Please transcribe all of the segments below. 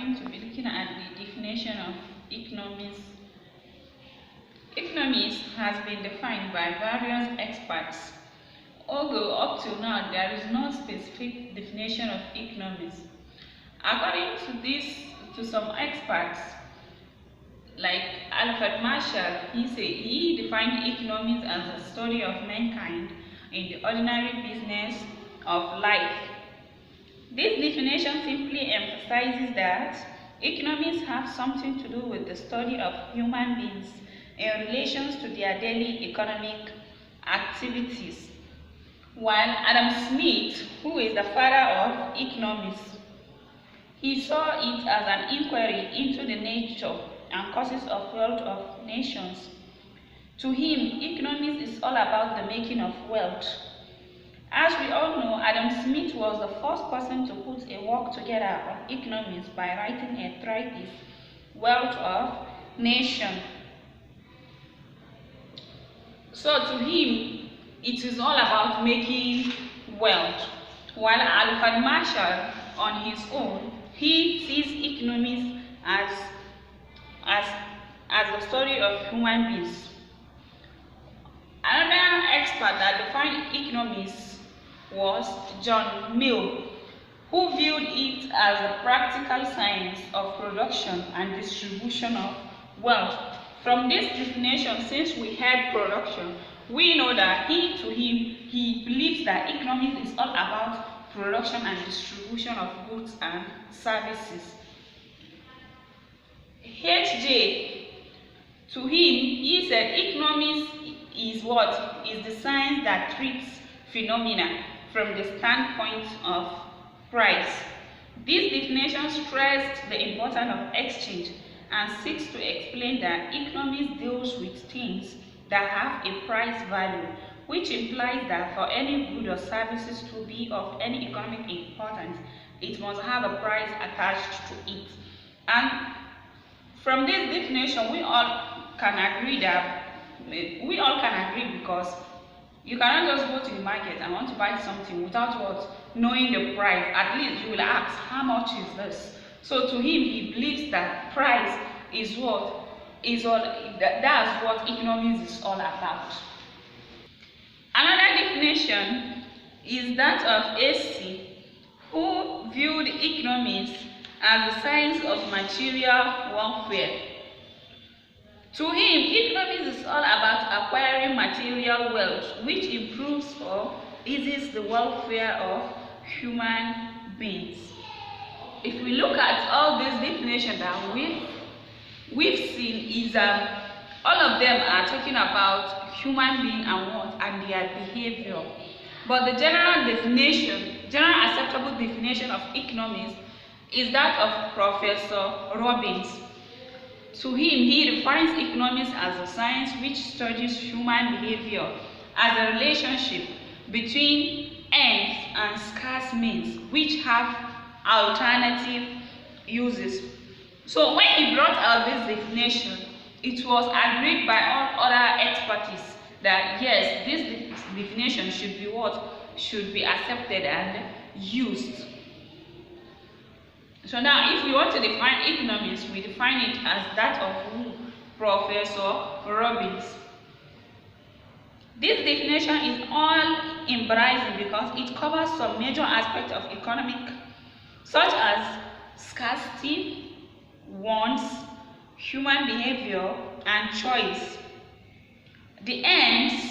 going to be looking at the definition of economies. Economies has been defined by various experts, although up till now there is no specific definition of economies. According to some experts, like Alfred Marshall, he defined economies as a study of mankind in the ordinary business of life. This definition simply emphasizes that economies have something to do with the study of human beings in relation to their daily economic activities. While Adam Smith, who is the father of economics, he saw it as an inquiry into the nature and causes of wealth of nations. To him, economics is all about the making of wealth. As we all know, Adam Smith was the first person to put a work together on economics by writing a treatise, Wealth of Nation. So to him, it is all about making wealth. While Alfred Marshall, on his own, he sees economics as the story of human beings. Another expert that defined economics was John Mill, who viewed it as a practical science of production and distribution of wealth. From this definition, since we had production, we know that he believes that economics is all about production and distribution of goods and services. H.J., to him, he said economics is what? Is the science that treats phenomena from the standpoint of price. This definition stressed the importance of exchange and seeks to explain that economics deals with things that have a price value, which implies that for any good or services to be of any economic importance, it must have a price attached to it. And from this definition, we all can agree because you cannot just go to the market and want to buy something without what? Knowing the price. At least you will ask, how much is this? So to him, he believes that price is that's what economics is all about. Another definition is that of A.C., who viewed economics as the science of material welfare. To him, economics is all about acquiring material wealth, which improves or eases the welfare of human beings. If we look at all these definitions that we've seen, all of them are talking about human being and their behavior. But the general acceptable definition of economics is that of Professor Robbins. To him, he defines economics as a science which studies human behavior as a relationship between ends and scarce means which have alternative uses. So when he brought out this definition, it was agreed by all other experts that yes, this definition should be accepted and used. So now, if we want to define economics, we define it as that of Professor Robbins. This definition is all embracing because it covers some major aspects of economic, such as scarcity, wants, human behavior, and choice. The ends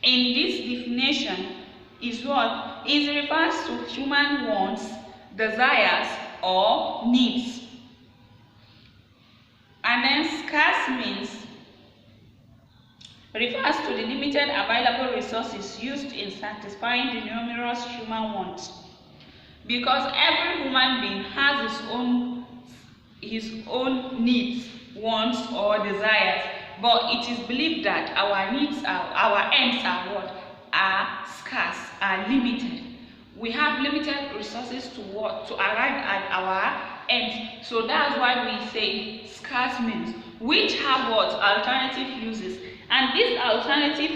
in this definition is what? It refers to human wants, desires, or needs. And then scarce means refers to the limited available resources used in satisfying the numerous human wants. Because every human being has his own needs, wants, or desires, but it is believed that our ends are scarce, are limited. We have limited resources to arrive at our ends. So that's why we say scarce means, which have what? Alternative uses. And these alternative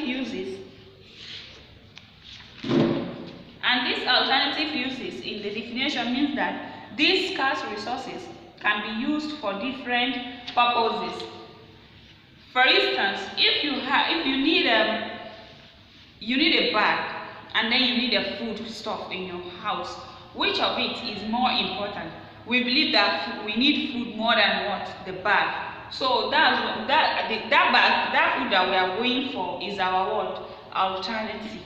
uses in the definition means that these scarce resources can be used for different purposes. For instance, if you need a bag and then you need a food stuff in your house, which of it is more important? We believe that we need food more than what? The bag. So that bag, that food that we are going for is our what? Alternative.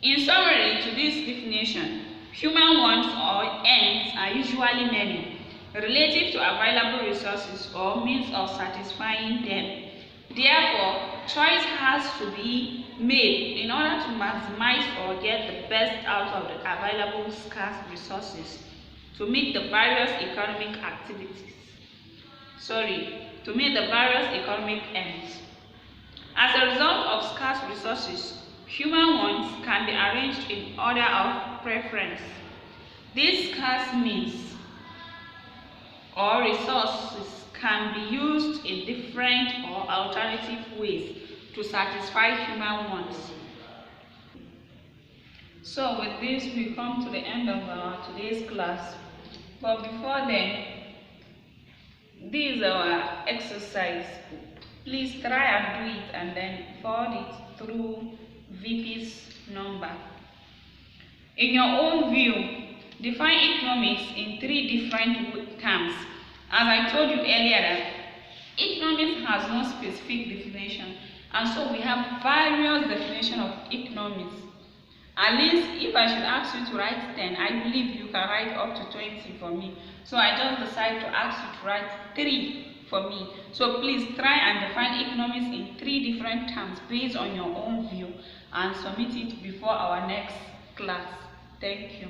In summary to this definition, human wants or ends are usually many, relative to available resources or means of satisfying them. Therefore, choice has to be made in order to maximize or get the best out of the available scarce resources to meet the various economic ends. As a result of scarce resources, human wants can be arranged in order of preference. These scarce means or resources can be used in different or alternative ways to satisfy human wants. So with this, we come to the end of our today's class. But before then, this is our exercise. Please try and do it and then forward it through VP's number. In your own view, define economics in 3 different terms. As I told you earlier that economics has no specific definition, and so we have various definitions of economics. At least if I should ask you to write 10, I believe you can write up to 20 for me. So I just decided to ask you to write 3 for me. So please try and define economics in 3 different terms based on your own view and submit it before our next class. Thank you.